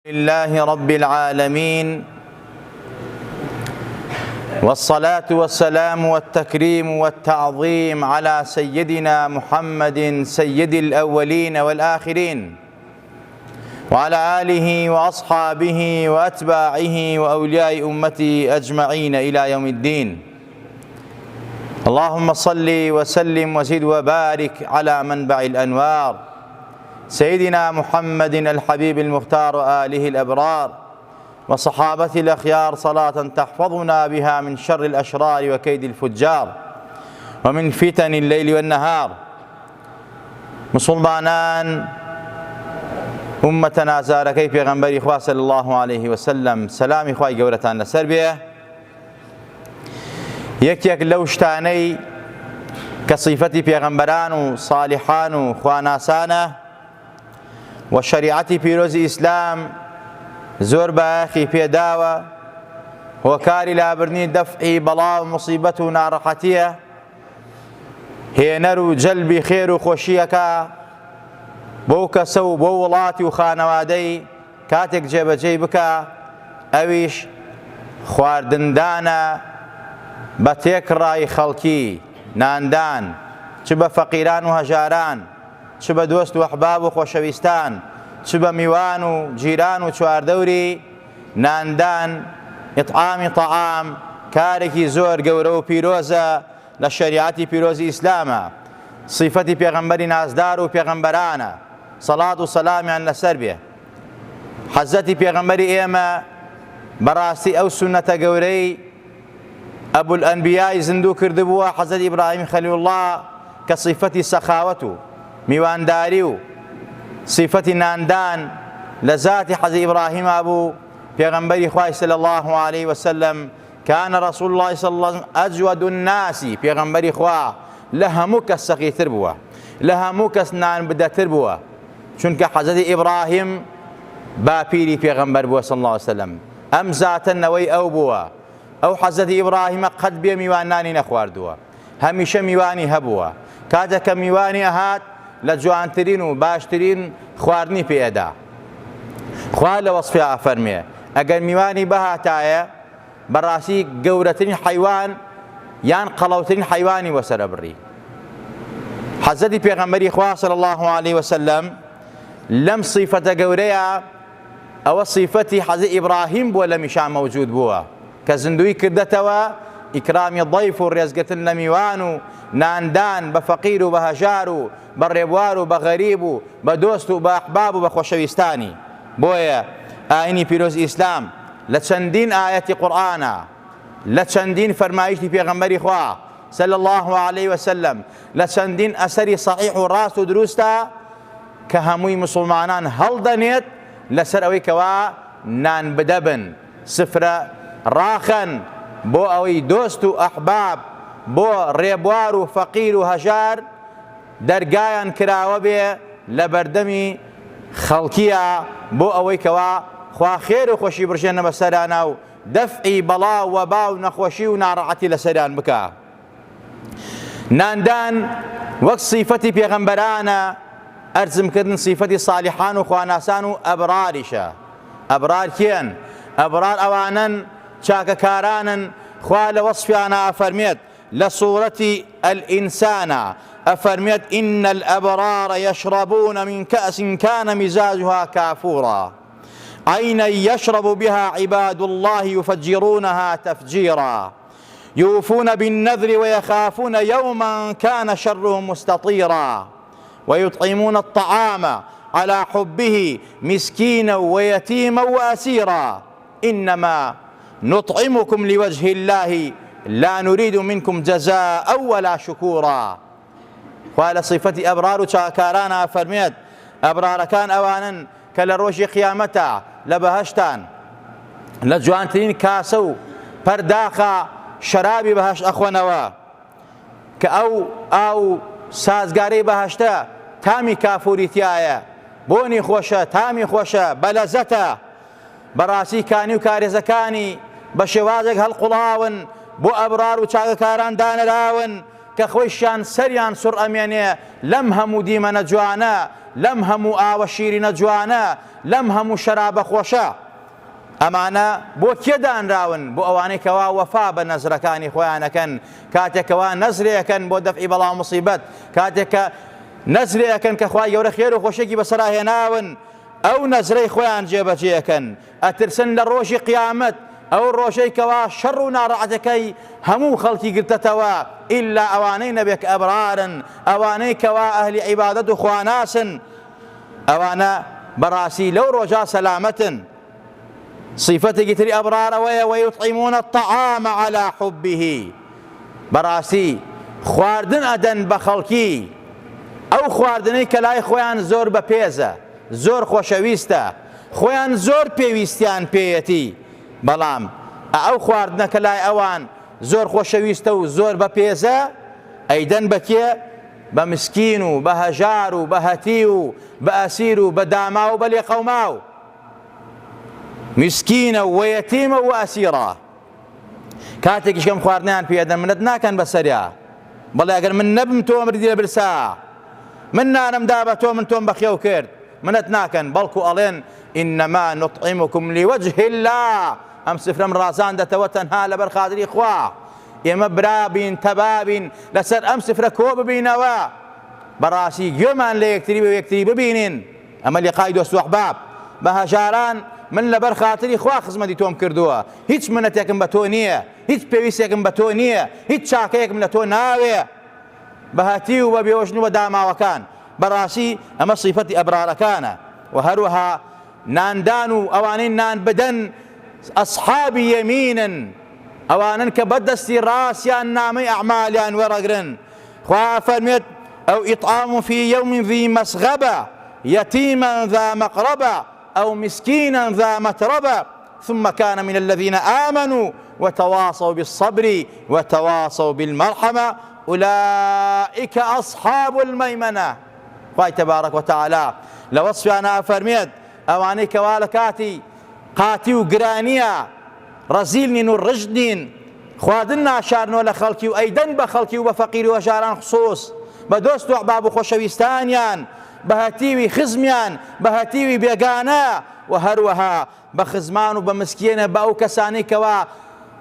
لله رب العالمين، والصلاة والسلام والتكريم والتعظيم على سيدنا محمد سيد الأولين والآخرين، وعلى آله وأصحابه وأتباعه وأولياء أمته أجمعين إلى يوم الدين. اللهم صل وسلم وزد وبارك على منبع الأنوار سيدنا محمد الحبيب المختار وآله الأبرار وصحابته الأخيار، صلاة تحفظنا بها من شر الأشرار وكيد الفجار ومن فتن الليل والنهار. مسلمانان أمتنا زاركي پیغمبری خوا صلی الله عليه وسلم، سلامی خوای گەورەتان لەسەر بێ. یەکێک لەو شتانەی کە صیفەتی پێغەمبەران و صالحان و خواناسانە و شریعەتی پیرۆزی ئیسلام زۆر بایەخی پێداوە، هۆکاری لابردنی دەفعی بەڵاو موسیبەت و ناڕەحەتیە، هێنەر و جەلبی خێر و خۆشیەکە بۆ کەسە و بۆ وڵاتی و خانەوادەی کاتێک جێبەجێی بکە، ئەویش خواردندانە بە تێکڕای خەڵکی، ناندان، چ بە فەقیران و هەژاران، چ بە دۆست و ئەحباب و خۆشەویستان، چ بە میوان و جیران و چواردەوری. ناندان، ئیطعامی تەعام کارێکی زۆر گەورە و پیرۆزە لە شەریعەتی پیرۆزی ئیسلامە، صیفەتی پێغەمبەری نازدار و پێغەمبەرانە، سەڵات و سەلامیان لەسەر بێ. حەزەتی پێغەمبەری ئێمە بەڕاستی ئەو سونەتە گەورەی ئەبولئەنبیای زیندوو کردبووە، حەزەتی ئیبراهیم خەلیل الله، کە صیفەتی سەخاوەت و میوانداری و صیفەتی ناندان لە ذاتی حەزی ئیبراهیما بوو. پێغەمبەری خوای صلی الله عليه وسلم كان رسول الله صلى الله عليه وسلم أجود الناس، پێغەمبەری خوا لە هەموو کەس سەخیتر بووە، لە هەموو کەس نان بدەتر بووە، چونکە حەزەتی ئیبراهیم باپیری پێغەمبەر بووە صلی الله عليه وسلم. ئەم زاتە نەوەی ئەو بووە، ئەو حەزەتی ئیبراهیمە قەت بێ میوان نانی نەخواردووە، هەمیشە میوانی هەبووە. کاتێک کە میوانی ئەهات لە جوانترین و باشترین خواردنی پێدا. خوا لە وەصفیا ئەفەرمێ ئەگەر میوانی بەهاتایە بەڕاستی گەورەترین حەیوان یان قەڵەوترین حەیوانی وەسەرە بڕی. حەزەتی پێغەمبەری خوا صلی الله عليه وسلم لەم صیفەتە گەورەیە، ئەوە صیفەتی حەزی ئیبراهیم بووە لە میشان مەوجود بووە، کە زیندوی کردەتەوە ئیکرامی ضەیف و ڕێزگرتن لە میوان و ناندان بە فەقیر و بە هەژار و بە ڕێبوار و بە غەریب و بە دۆست و بە ئەحباب و بە خۆشەویستانی. بۆیە ئاینی پیرۆزی ئیسلام لە چەندین ئایەتی قورئانە، لە چەندین فەرمایشتی پێغەمبەری خوا صلی الله عليه وسلم، لە چەندین ئەسەری صحیح و ڕاست و دروستە کە هەمووی مسلمانان هەڵدەنێت لەسەر ئەوەی کەوا نان بدەبن، سفرە ڕاخەن بۆ ئەوەی دۆست و ئەحباب، بۆ ڕێبوار و فەقیر و هەژار دەرگایان کراوە بێ لە بەردەمی خەڵکیە، بۆ ئەوەی کەوا خوا خێر و خۆشی بڕژێنە بەسەرانە و دەفعی بەڵا و وەبا و نەخۆشی و ناڕەحەتی لەسەریان بکە. ناندان وەک صیفەتی پێغەمبەرانە، ئەرزمکردن صیفەتی صالحان و خواناسان و ئەبراریشە. ئەبرار کێن؟ ئەبرار ئەوانن چاکەکارانن. خوا لە وەصفیانە ئەفەرمێت لە سوورەتی الئینسانە، ئەفەرمێت إن الأبرار يشربون من كأس كان مزاجها كافورا عينا يشرب بها عباد الله يفجرونها تفجيرا يوفون بالنذر ويخافون يوما كان شره مستطيرا ويطعمون الطعام على حبه مسكينا ويتيما وأسيرا إنما نطعمكم لوجه الله لا نريد منكم جزاء ولا شكورا. خوا لە صیفەتی ئەبرار و چاکارانە فەرمێت ئەبرارەکان ئەوانن کە لە ڕۆژی قیامەتە لە بەهەشتان لە جوانترین کاسە و پەرداخە شەرابی بەهەشت ئەخۆنەوە، کە ئەو ئاو سازگارەی بەهەشتە تامی کافوری تایە، بۆنی خۆشە، تامی خۆشە، بەلەزەتە. بەڕاستی کانی و کارێزەکانی بە شێوازێک هەڵقوڵاون بۆ ئەبرار و چاکەکاران دانراون کە خۆیشیان سەریان سوڕ ئەمێنێ لەم هەموو دیمەنە جوانە، لەم هەموو ئاوە شیرینە جوانە، لەم هەموو شەرابە خۆشە. ئەمانە بۆ کێ دانراون؟ بۆ ئەوانەی کەوا وەفا بە نەزرەکانی خۆیانەکەن، کاتێکەوە نەزرێکەن بۆ دەفعی بەڵاو مصیبەت، کاتێککە نەزرێکەن کە خوای گەورە خێر و خۆشێکی بەسەراهێناون، ئەو نەزرەی خۆیان جێبەجێەکەن، ئەترسن لە ڕۆژی قیامەت، ئەو ڕۆژەی کەوا شەڕ و ناڕەحەتەکەی هەموو خەڵکی گرتەتەوە، ئیلا ئەوانەی نەبێک ئەبرارن، ئەوانەی کەوا ئەهلی عیبادەت و خواناسن، ئەوانە بەڕاستی لەو ڕۆژا سەلامەتن. صیفەتێکی تری ئەبرار ئەوەیە وەیوطعیمونە الطەعامە عەلا حوبیه، بەڕاستی خواردن ئەدەن بە خەڵکی، ئەو خواردنەی کە لای خۆیان زۆر بەپێزە، زۆر خۆشەویستە، خۆیان زۆر پێویستیان پێیەتی، بەڵام ئەو خواردنە کە لای ئەوان زۆر خۆشەویستە و زۆر بەپێزە ئەیدەن بە کێ؟ بە مسکین و بە هەژار و بە هەتی و بە ئەسیر و بە داما و بە لێقەوما و مسکینە و یەتیمە و ئەسیرە. کاتێکیش کەم خواردنیان پێدەن منەت ناکەن بەسەریا، بەڵێ ئەگەر من نەبم تۆ مردی لە برسا، من نانمدا بە تۆ من تۆم بەخێو کرد، منەت ناکەن، بەڵکو ئەڵێن ئینەما نوطعیمکم لیوەجه الله، ئەم سفرەم ڕازان دەتەوە تەنها لەبەر خاتری خوا، ئێمە برابین تەبابین لەسەر ئەم سفرە کۆ ببینەوە، بەڕاستی گوێمان لە یەکتری بە یەکتری ببینین، ئەمە لقای دۆست و ئەحباب. بە هەژاران من لەبەر خاتری خوا خزمەتی تۆم کردووە، هیچ منەتێکم بە تۆ نییە، هیچ پێویستێکم بە تۆ نییە، هیچ چاکەیەکم لە تۆ ناوێ، بە هەتی و بە بێوەژن و بە داماوەکان. بەڕاستی ئەمە صیفەتی ئەبرارەکانە. و هەروەها ناندان و ئەوانەی نان بدەن ئەصحابی یەمینن، ئەوانن کە بەدەستی ڕاستیان نامەی ئەعمالیان وەڕەگرن. خوا فەرمێت ئەو ئیطعام فی یوم ذی مەسغەبە یەتیما ذا مەقرەبە أو مسكينا ذا متربة ثم كان من الذين آمنوا وتواصوا بالصبر وتواصوا بالمرحمة أولئك أصحاب الميمنة. خواهي تبارك وتعالى لوصف أنا فرميت أواني كوالكاتي قاتي وقرانية رزيلنين والرجدين خوادنا شارنو لخلقي وأيدن بخلقي وبفقير وجاران خصوص بدوست وعباب خوشويستانيان بەهەتیوی خزمیان بەهەتیوی بێگانە و هەروەها بە خزمان و بە مسکێنە بە ئەو کەسانی کەوا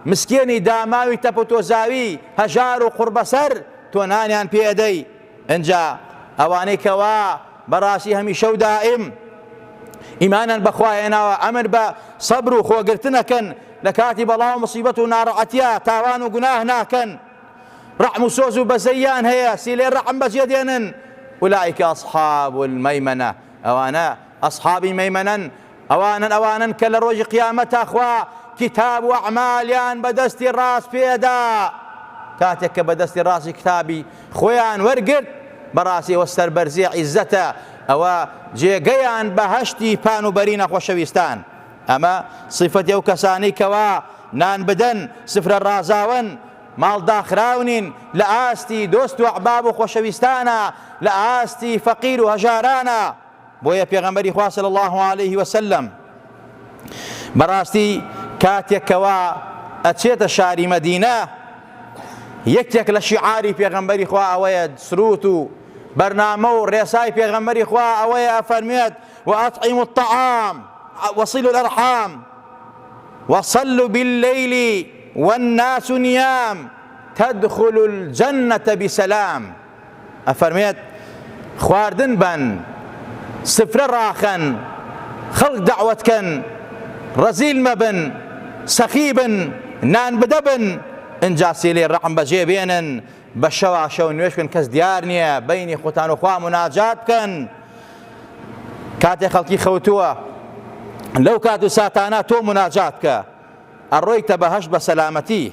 مسکێنی داماوی تەپ و تۆزاوی هەژار و قوربەسەر تۆ نانیان پێدەی. ئەنجا ئەوانەی کەوا بەڕاستی هەمیشە و دائیم ئیمانیان بەخوا هێناوە ئەمر بە سەبر و خۆگرتنەکەن لە کاتی بەڵاو مصیبەت و ناڕەحەتیە، تاوان و گوناه ناکەن، ڕەحم و سۆز و بەزەیان هەیە، سیلێ ڕەحم بەجێ دێنن. أولئك أصحاب الميمنة، أوانا أصحاب ميمنة، أوانا كل روج قيامة أخوا كتاب وأعماليان بدستي الراس بيدا، كاتك بدستي الراس كتابي خويان ورقر براسي وستر برزي عزته أو جيقيان بهشتي بانو برين أخوا شويستان. أما صفة يو كساني كوا نان بدن سفر الرازاون مال داخراونين لآستي دوست وعباب و خوشويستانا لآستي فقير وهجارانا. بويا پیغمبری خواه صلی الله عليه وسلم براستي كاتيكوا أتشيت شاري مدينة يكتك لشعاري پیغمبری خواه اويد سروتو برنامو ريساي پیغمبری خواه اويا فرميت وأطعموا الطعام وصلوا الأرحام وصلوا بالليل والناس نيام تدخل الجنة بسلام. أفرميت خواردن بن سفر راخن خلق دعوتكن رزيل مبن سخيبن نان بدبن انجا سيلي الرحم بجيبينن بشوا شو نويشكن كس ديارنيا بيني خوتان وخوا مناجات كن كاتي خلقي خوتوا لو كاتو ساتانا تو مناجاتك الرويت بهش بسلامتي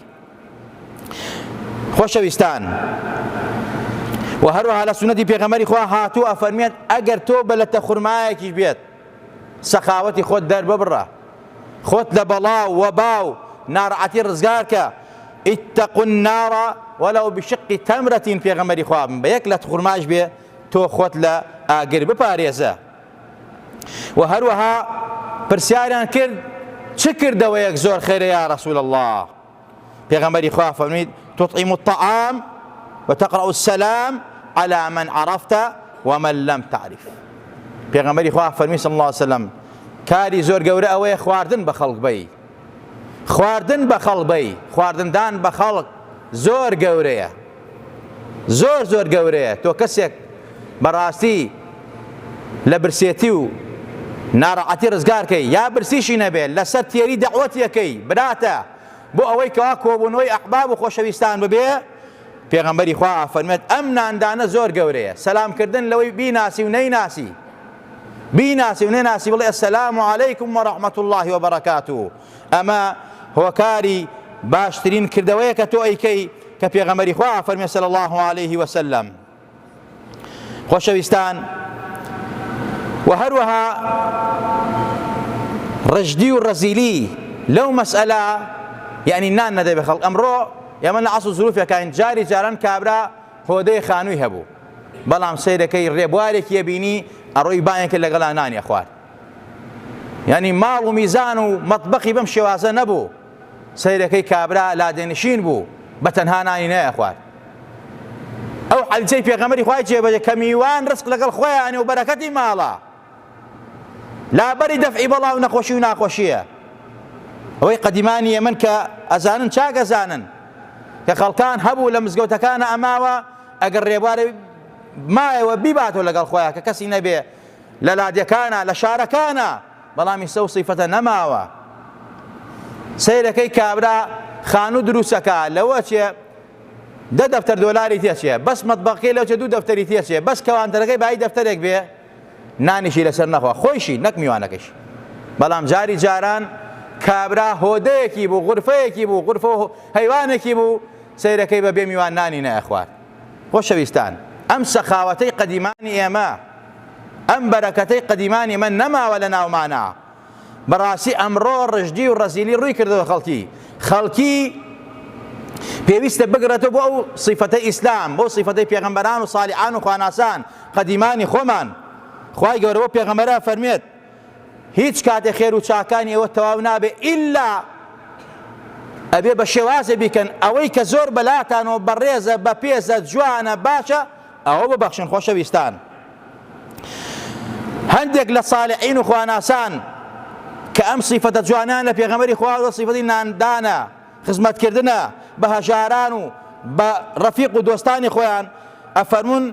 خوشويستان. وهروها على سنة پیغمبری خواه هاتو أفرميت اگر تو بلت خرمایکی بيت سخاوتي خود در ببره خود لبلاو وباو نارعتي رزقارك اتقوا النار ولو بشق تمرة پیغمبری خواه بيك لتخرماش بي تو خود لأقر بپاريزه. وهروها پرسياريان کرد چه کردەوەیەک زۆر خێرە یا رسول الله؟ پیغمبری خواه فرمید تطعم الطعام وتقرأ السلام على من عرفت ومن لم تعرف. پێغەمبەری خوا فەرمی صلی الله عليه وسلم کاری زۆر گەورە ئەوەیە خواردن بە خەڵک بەی، خواردن بە خەڵک بەی، خواردندان بە خەڵک زۆر گەورەیە، زۆر زۆر گەورەیە. تۆ کەسێک بەڕاستی لە برسێتی و ناڕەحەتی ڕزگارکەی یا برسیشی نەبێت لەسەر تێری دەعوەتیەکەی براتە بۆ ئەوەی کەوا کۆبوونەوەی ئەحباب و خۆشەویستان ببێ، پێغەمبەری خوا فەرمێت ئەم ناندانە زۆر گەورەیە. سەلامکردن لەوەی بیناسی و نەیناسی، بیناسی و نەیناسی بڵێ ئەسەلامو عەلەیکم وەڕەحمەت الله وبەرەکاتوه. ئەمە هۆکاری باشترین کردەوەیە کە تۆ ئەیکەی کە پێغەمبەری خوا فەرمێ صلی الله عليه وسلم. خۆشەویستان، و هەروەها ڕژدی و ڕەزیلی لەو مەسئلە یعنی نان نەدەی بە خەڵک. ئەمڕۆ ئێمە لە عەسڵ زروفێکین جاری جاران کابرا هۆدەی خانووی هەبوو، بەڵام سەیرەکەی ڕێبوارێکی یەبینی ئەڕۆی بانێکە لەگەڵا نانیە خوارد. یعنی ماڵ و میزان و مەطبەخی بەم شێوازە نەبوو، سەیرەکەی کابرا لادێنشین بوو بە تەنها نانی نەیە خوارد. ئەو حەدیسەی پێغەمبەری خوای جێبەجێ کە میوان ڕزق لەگەڵ خۆیانێ و بەرەکەتی ماڵە لابەری دەفعی بەڵاو نەخۆشی و ناخۆشیە. ئەوەی قەدیمانی ئێمن کە ئەزانن چاک ئەزانن کە خەڵکان هەبوو لە مزگەوتەکانە ئەماوە ئەگەر ڕێبوارە مایەوە بیباتەوە لەگەڵ خۆیان کە کەسی نەبێ لە لادیەکانە لە شارەکانە، بەڵامی سەو سیفەتە نەماوە. سەیرەکەی کابرا خانوو دروستەکە لەوە چێ دە دەفتەر دۆلاری تێچێ، بەس مەطبەخەکەی لەو چێ دوو دەفتەری تێچێ، بەس کەوانتەرەکەی بای دەفتەرێک بێ نانیشی لەسەر نەخوا خۆیشی نەک میوانەکەیش. بەڵام جاری جاران کابرا هۆدەیەکی بوو، غورفەیەکی بوو، غورفە و هەیوانێکی بوو، سەیرەکەی بەبێ میوان نانی نایە خوارد. خۆشەویستان، ئەم سەخاوەتەی قەدیمانی ئێمە، ئەم بەرەکەتەی قەدیمانی ئێمە نەماوە لە ناومانە. بەڕاستی ئەمڕۆ ڕژدی و ڕەزیلی ڕووی کردەوە خەڵکی پێویستە بگرێتەوە بۆ ئەو سیفەتەی ئیسلام، بۆ سیفەتەی پێغەمبەران و سالیحان و خواناسان قەدیمانی خۆمان. خوای گەورە بۆ پێغەمبەرە فەرمێت هیچ کاتێ خێر و چاکانی ئێوە تەواو نابێ ئیلا ئەبێ بە شێوازە بیکەن ئەوەی کە زۆر بەلاتانەوە بەڕێزە بەپێزە جوانە باشە ئەوە ببەخشن. خۆشەویستان، هەندێک لە سالیحین و خواناسان کە ئەم سیفەتە جوانان لە پێغەمبەری خوا سیفەتی ناندانە، خزمەتکردنە بە هەژاران و بە ڕەفیق و دۆستانی خۆیان، ئەفەرمون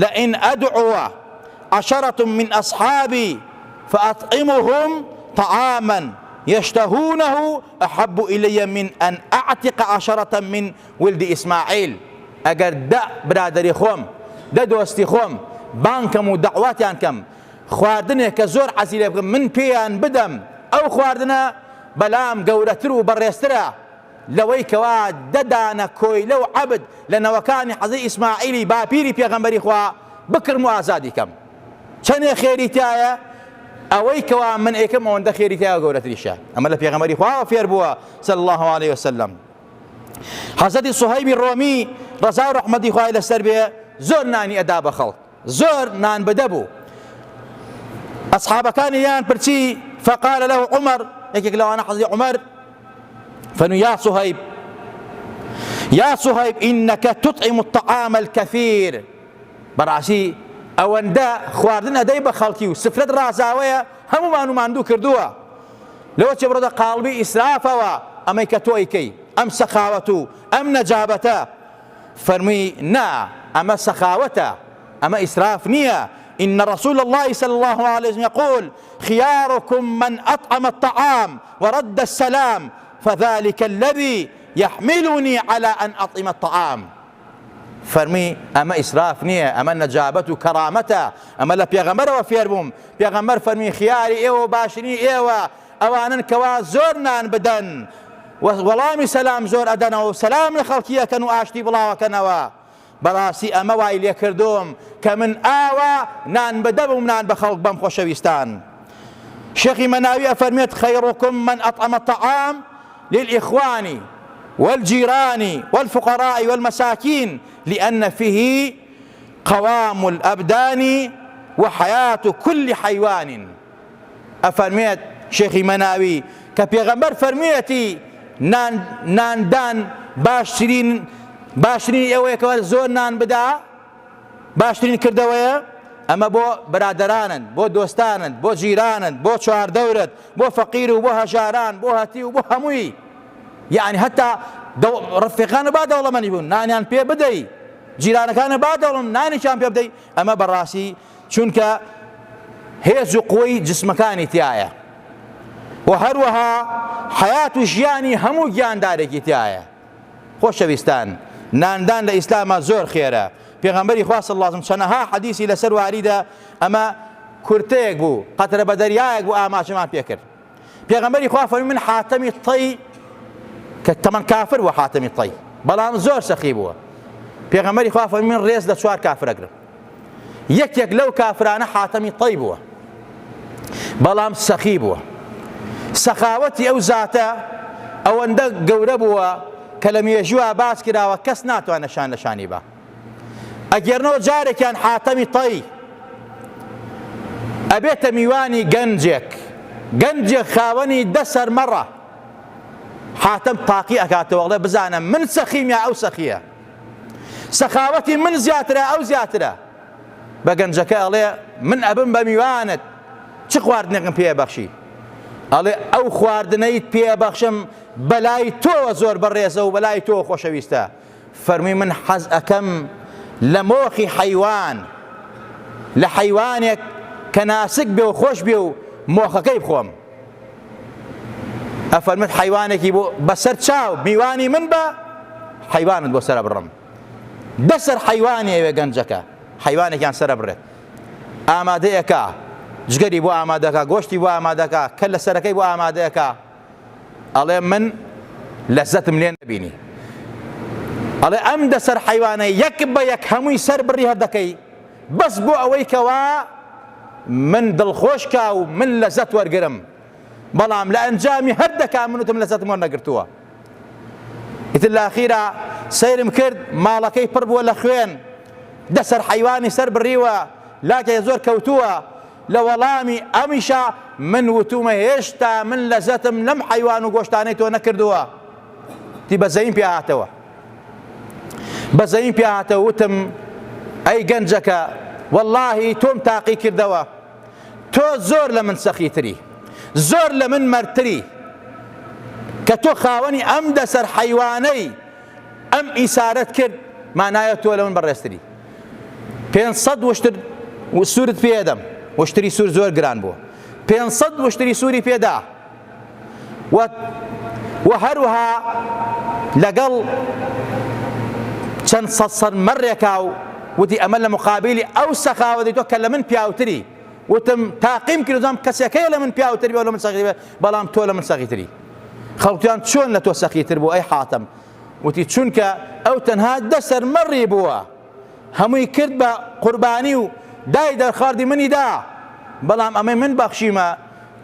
لئن ئەدعوە عشرة من أصحابي فأطعمهم طعاما يشتهونه أحب إلي من أن أعتق عشرة من ولد إسماعيل. ئەگەر دە برادری خۆم دە دۆستی خۆم بانکەم و دەعواتیان کەم خواردنێک کە زۆر حەزی لێ بکەم من پێیان بدەم، ئەو خواردنە بەلام گەورەتر و بەڕێزترە لەوەی کەوا دەدانە کۆیلە و عەبد لە نەوەکانی حەزەی ئیسماعیلی باپیری پێغەمبەری خوا بکرم و ئازادی کەم. چەندێ خێری تایە ئەوەی کەوا من ئێکم ئەوەندە خێری تایە گەورەتریشە. ئەمە لە پێغەمبەری خوا فێر بووە صلی الله عليه وسلم. حەزەتی سوهەیبی ڕۆمی ڕەزا و ڕەحمەتی خوای لەسەر بێ زۆر نانی ئەدا بە خەڵک، زۆر نان بەدە بوو. ئەسحابەکانیان پرچی فقال له عمر، یەکێک لەوانە حەزەتی عمر فەرمووی يا صهيب إنك تطعم الطعام الكثير. بەڕاستی ئەوەندە خواردن ئەدەی بە خەڵکی و سفرەت ڕازاوەیە هەمومان و ماندوو کردووە، لەوە چێ بڕۆدە قاڵبی ئیسرافەوە ئەمەی کە تۆ ئەیکەی، ئەم سەخاوەت و ئەم نەجابەتە. فەرمووی نا، ئەمە سەخاوەتە، ئەمە ئیسراف نییە. إن رسول الله صلى الله عليه وسلم يقول خياركم من أطعم الطعام ورد السلام فذلك الذي يحملني على أن أطعم الطعام. فەرمی ئەمە ئیسراف نییە، ئەمە نەجابەت و کەرامەتە، ئەمە لە پێغەمبەرەوە فێر بووم. پێغەمبەر فەرمی خیاری ئێوە و باشنی ئێوە ئەوانن کەوا زۆر نان بدەن وەڵامی سەلام زۆر ئەدەنەوە و سەلام لە خەڵکی ئەکەن و ئاشتی بڵاوەکەنەوە. بەڕاستی ئەمە وای لێ کردوم کە من ئاوا نان بدە بووم نان بە خەڵک بەم. خۆشەویستان، شێخی مەناوی ئەفەرمێت خەیڕکم من ئەطعەمە الطعام للإخوان والجيران والفقراء والمساكين لأن فيه قوام الأبدان وحياة كل حيوان. أفرميت شيخي مناوي كبيغمبر فرميتي ناندان باشترين باشترین ئەوەیەکەوە زۆر نان بدا باشترین کردەوەیە ئەمە بۆ برادرانن بۆ دۆستانن بۆ جیرانن بۆ چواردەورت بۆ فەقیر و بۆ هەژاران بۆ هەتی و بۆ هەمووی یعنی هەتا ڕفیقانە با دەوڵەمەندی بوون نانیان پێ بدەی جیرانەکانە با دەوڵم نانێکیان پێ بدەی ئەمە بەڕاستی چونکە هێز و قوەی جسمەکانی تایە و هەروەها حەیات و ژیانی هەموو گیاندارێکی تایە. خۆشەویستان ناندان لە ئیسلامە زۆر خێرە. پێغەمبەری خوا صلی الله علیه و سلم چەندەها حەدیثی لەسەر واریدە ئەمە کورتەیەک بوو قەترە بە دەریایەک بوو ئاماژەمان پێ کرد. پێغەمبەری خوا فەرمی من حاتەمی تەی کە تەمەن کافر بووە حاتەمی تەی بەڵام زۆر سەخی بووە. پێغەمبەری خوا فەرمی من ڕێز لە 4 کافر ئەگرم. یەکێک لەو کافرانە حاتەمی تەی بووە بەڵام سەخی بووە. سەخاوەتی ئەو زاتە ئەوەندە گەورە بووە کە لە مێژووە باس کراوە کەس ناتوانە شانی بە. ئەگەرنەوە جارێکیان حاتەمی تەی ئەبێتە میوانی گەنجێک خاوەنی 10 سەرمەڕە حاتەم تاقی ئەکاتەوە وەڵێ بزانە من سەخیم یا ئەو سەخیە سەخاوەتی من زیاترە ئەو زیاترە بە گەنجەکە ئەڵێ من ئەبم بە میوانت چ خواردنێکم پێبەخشی ئەڵێ ئەو خواردنەیت پێبەخشم بەلای تۆ زۆر بەڕێزە و بەلای تۆ خۆشەویستە. فەرمی من حەز ئەکەم لە مۆخی حەیوان لە حەیوانێک کە ناسک بێ و خۆش بێ و مۆخەکەی بخۆم. ئەفەرمێت حەیوانێکی بۆ بەسەر چاو میوانی من بە حەیوانت بۆ سەرە بڕم. 10 سەر حەیوانی ئەوێ گەنجەکە حەیوانێکیان سەرە بڕێت ئامادەیەکە جگەری بۆ ئامادەکە گۆشتی بۆ ئامادەکە کە لە سەرەکەی بۆ ئامادەیەکە ئەڵێ من لەزەتم لێ نەبینی ئەڵێ ئەم 10 سەر حەیوانە یەک بە یەک هەمووی سەر بڕی هەردەکەی بەس بۆ ئەوەی کەوا من دڵخۆشکا و من لەزەت وەرگرم بەڵام لە ئەنجامی هەردەکا منوتم لەزەتم وەرنەگرتووە. ئیتر لە ئەخیرا سەیرم کرد ماڵەکەی پڕ بووە لە خوێن 10 سەر حەیوانی سەر بڕیوە لاکە زۆر کەوتووە لە وەڵامی ئەمیشا من وتومە هێشتا من لەزەتم لەم حەیوان و گۆشتانەی تۆ نەکردووە. تی بەزەیم پێ هاتەوە بەزەیم پێ هاتەوە وتم ئەی گەنجەکە وەڵڵاهی تۆم تاقی کردەوە تۆ زۆر لە من سەخیتری زۆر لە من مەرتری کە تۆ خاوەنی ئەم 10 سەر حەیوانەی ئەم ئیسارەت کرد مانایە تۆ لە من بەڕێزتری 500 وشتر سوورت پێدەم وشتری سوور زۆر گران بووە 500 وشتری سووری پێدا و هەروەها لەگەڵ چەند سەد سەرمەڕێکا و وتی ئەمە لە مقابلی ئەو سەخاوەتی تۆ کە لە من پیاوتری وتم تاقیم کردم کەسێکەیە لە من پیاوتری بێ لە من سەخیتر بەڵام تۆ لە من سەخیتری. خەڵکیان چۆن لە تۆ سەخیتر بوو ئەی حاتەم وتی چونکە ئەو تەنها 10 سەرمەڕی بووە هەمووی کرد بە قوربانی و دای دەرخواردی منی دا بەڵام ئەمەی من بەخشیمە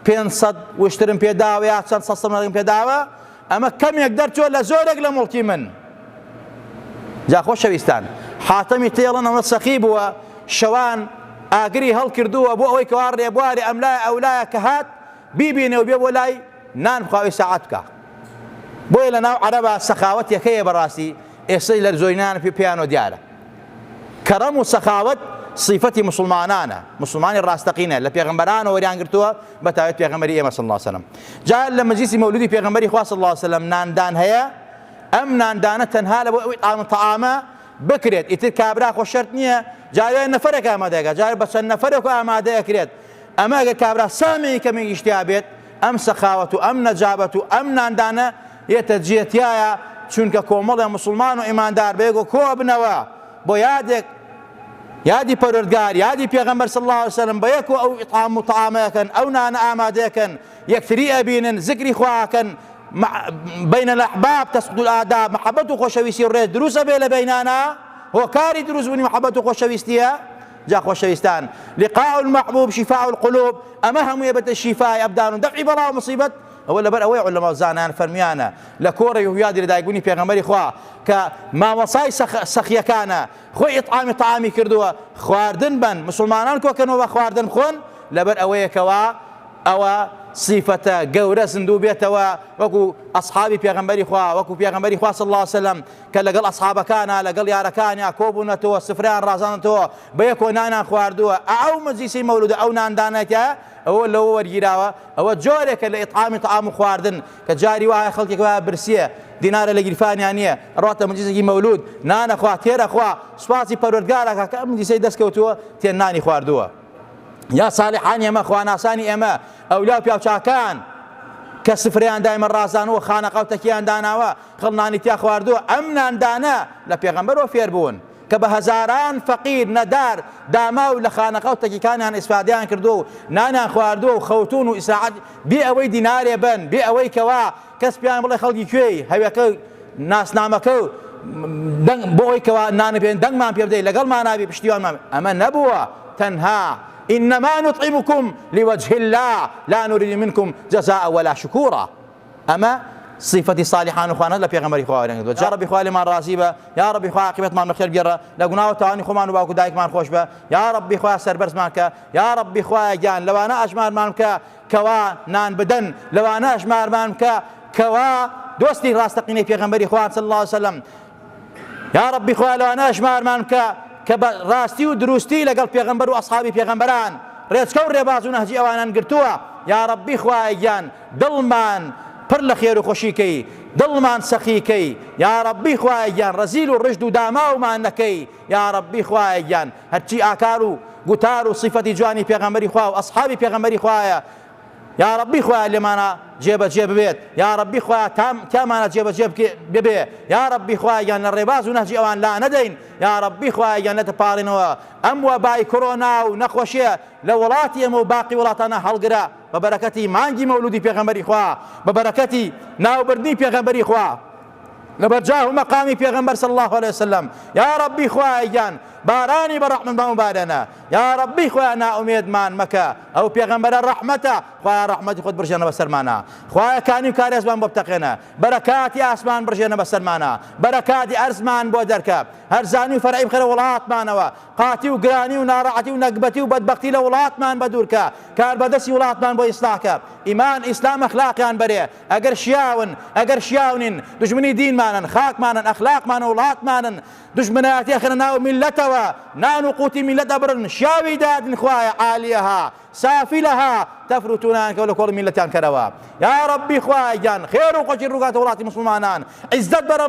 500 وشترم پێداوە یا چەند سەد سەرمەڕێکم پێداوە ئەمە کەمێک دەرچۆ لە زۆرێک لە مڵکی من. جا خۆشەویستان حاتەمی تێڵن ئەمە سەخی بووە شەوان ئاگری هەڵکردووە بۆ ئەوەی کەوا ڕێبواری ئەملایە ئەولایە کە هات بیبینێ و بێ بۆ لای نان بخواوی سەعات بکە. بۆیە لە ناو عەرەبە سەخاوەت یەکەیە بەڕاستی ئێستای لە زۆرینان پیانۆ دیارە. کەڕەم و سەخاوەت صفەتی مسلمانانە مسلمانی ڕاستەقینە لە پێغەمبەرانەوە وەریان گرتووە بەتایبەت پێغەمبەری ئێمە صلی الله علیه وسلم. جا لە مەجلیسی مەولودی پێغەمبەری خوا صلی الله علیه وسلم ناندان هەیە ئەم ناندانە تەنها لە بۆ ئەوەی تەعامە بکرێت ئیتر کابرا خۆ شەرت نییە جارێ نەفەرێک ئامادەیەکە جارێ بە چەند نەفەرێک ئامادەیەکرێت ئەمە ئەگەر کابرا سامێکی کەمێکی شتیا بێت ئەم سەخاوەت و ئەم نەجابەت و ئەم ناندانە یێتە جێتیایە چونکە کۆمەڵێ مسلمان و ئیماندار بەیەک و کۆ بنەوە بۆ یادی پەروەردگار یادی پێغەمبەر صلی الله علیه وسلم بەیەک و ئەو ئیطعام و تەعامەکەن ئەو نانە ئامادەیەکەن یەکتری ئەبینن زیکری خواکەن بین الأحباب تسقط الآداب محبت و خۆشەویستی ڕێز دروستە بێ لە بینانە هۆکاری دروست بوونی محبت و خۆشەویستیە. جا خۆشەویستان لقاء المحبوب شفاء القلوب ئەمە هەموویە بەتە شیفای ئەبدان و دەفعی بەڵاو مصیبەت ئەوە لەبەر ئەوەی عولەما و زانایان فەرمیانە لە کۆڕی و یادی لەدایکبوونی پێغەمبەری خوا کە مامەسای سەخیەکانە خۆی ئیطعامی تەعامی کردووە خواردن بن مسلمانان کۆکەنەوە بە خواردن بخۆن لەبەر ئەوەیەکەوە ئەوە صفەتە گەورە زندوو بێتەوە وەکو ئەصحابی پێغەمبەری خوا وەکو پێغەمبەری خوا صلی الله عليه وسلم کە لەگەڵ ئەصحابەکانە لەگەڵ یارەکانیان کۆبوونەتەوە سفرەیان ڕازاندنەوە بە یەکۆ نانیان خواردووە ئەو مەجلیسی مەولودە ئەو ناندانەتە ئەوە لەوە وەرگیراوە ئەوە جۆرێکە لە ئیطعامی تەعام و خواردن کە جاری وایە خەڵکێک وایە برسیە دینارە لە گیرفانیان نییە ڕاتە مەجلیسێکی مەولود نانەخوا تێرەخوا سوپاسی پەروەردگارەکە کە ئەم مەجلیسەی دەستکەوتووە تێن نانی خواردووە یا ساڵحانی ئێمە خواناسانی ئێمە ئەولا پیاوچاکان کە سفرەیان دایمە ڕازانەوە خانەقەوتەکییان داناوە خەڵنانی تیا خواردووە ئەم ناندانە لە پێغەمبەرەوە فێر بوون کە بە هەزاران فەقیر نەدار داما و لە خانەقەوتەکیەکانیان ئیسفادەیان کردو و نانیان خواردووە و خەوتون و ئیسراحەت بێ ئەوەی دینارێ بن بێ ئەوەی کەوا کەس پیان بڵێ خەڵکی کوێی هەوێکە ناسنامەکە و بۆ ئەوەی کەوا نانە پێن دەنگمان پێ بدەیت لەگەڵمان نابی پشتیوانمان ئەمە نەبووە تەنها إنما نطعمكم لوجه الله لا نريد منكم جزاء ولا شكورا أما صفتي صالحان وخوانا لا بيغمري خوارين جا ربي خوالي مان راسيبه يا ربي خوا عاقبت مان بخير بيرا لا غناو تاني خو مان باكو دايك مان خوش به يا ربي خوا سربرز مانك يا ربي خوا جان لو انا اجمار مانك كوا نان بدن لو انا اجمار مانك كوا دوستي راستقيني بيغمري خوان صلى الله عليه وسلم يا ربي خوا لو انا اجمار مانك كراستي ودروستي لقل بيغمبر واصحابي بيغمبران ريتكو ريبازو نهجي اوانان قرتوا يا ربي خوا جان دلمان پر لە خێر و خۆشیکەی دڵمان سەخیکەی یا ڕەبی خوایە گیان ڕەزیل و ڕژد و داماومان نەکەی یا ڕەبی خوایە گیان هەرچی ئاکار و گوتار و صفەتی جوانی پێغەمبەری خوا و ئەصحابی پێغەمبەری خوایە یا ڕەبی خوایە لێمانە جێبەجێ ببێت یا ڕەبی خوایە تامانە جێبەجێ ببێ یا ڕەبی خوایە گیان لە ڕێباز و نەهجی ئەوان لا نەدەین یا ڕەبی خوایە گیان نەتەپاڕینەوە ئەم وەبای کۆرۆنا و نەخۆشیە لە وڵاتی ئێمە و باقی وڵاتانە هەڵگرە ببركتي مانجي مولودي پیغمبري خوا ببركتي ناوبردني پیغمبري خوا لبرجاه مقامي پیغمبر صلى الله عليه وسلم يا ربي خوا ايان باراني برحمة مبارنا يا ربي خوا انا اميد مان مكة او پیغمبر الرحمة خوا رحمتي خود برجانا بسرمانا خوا كاني كاري اسمان ببتقينا بركاتي اسمان برجانا بسرمانا بركاتي ارزمان بودركب هرزاني فرعي بخير ولات مانوا قاتي وقراني ونارعتي ونقبتي وبدبختي لولات مان بدوركا كار بدسي ولات مان بو اصلاحك ايمان اسلام اخلاق يان بري اگر شياون دشمني دين مانن خاك مانن اخلاق مانن ولات مانن دشمنات اخرنا ناو ملتوا نانو قوتي ملت ابرن شاوي داد خوايا عاليها سافلها تفرتونان كولا كل ملتان كروا يا ربي خوايا خير وقجر رقات ولات مسلمانان عزت برا